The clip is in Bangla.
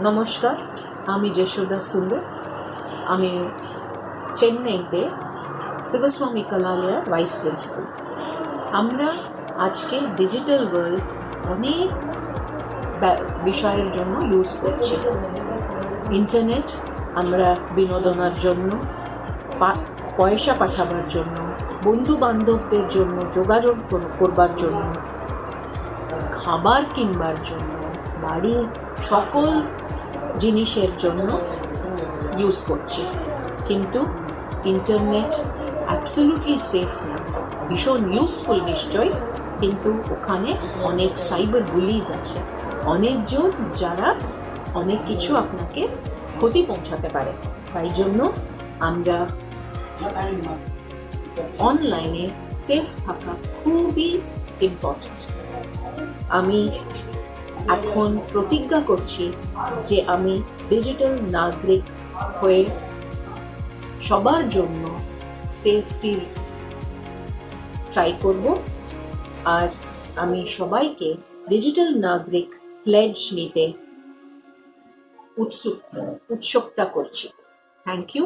নমস্কার, আমি যশোদা সুন্দর। আমি চেন্নাইতে শিবস্বামী কলালয়ার ভাইস প্রিন্সিপাল। আমরা আজকে ডিজিটাল ওয়ার্ল্ড অনেক বিষয়ের জন্য ইউজ করছি। ইন্টারনেট আমরা বিনোদনের জন্য, পয়সা পাঠাবার জন্য, বন্ধু বান্ধবদের জন্য যোগাযোগ করবার জন্য, খাবার কিনবার জন্য, বাড়ির সকল জিনিসের জন্য ইউজ করছি। কিন্তু ইন্টারনেট অ্যাবসলিউটলি সেফ না। ভীষণ ইউজফুল নিশ্চয়, কিন্তু ওখানে অনেক সাইবার বুলিজ আছে, অনেকজন যারা অনেক কিছু আপনাকে ক্ষতি পৌঁছাতে পারে। তাই জন্য আমরা অনলাইনে সেফ থাকা খুবই ইম্পর্টেন্ট। আমি এখন প্রতিজ্ঞা করছি যে আমি ডিজিটাল নাগরিক হয়ে সবার জন্য সেফটির ট্রাই করব। আর আমি সবাইকে ডিজিটাল নাগরিক প্লেজ নিতে উৎসুকতা করছি। Thank you.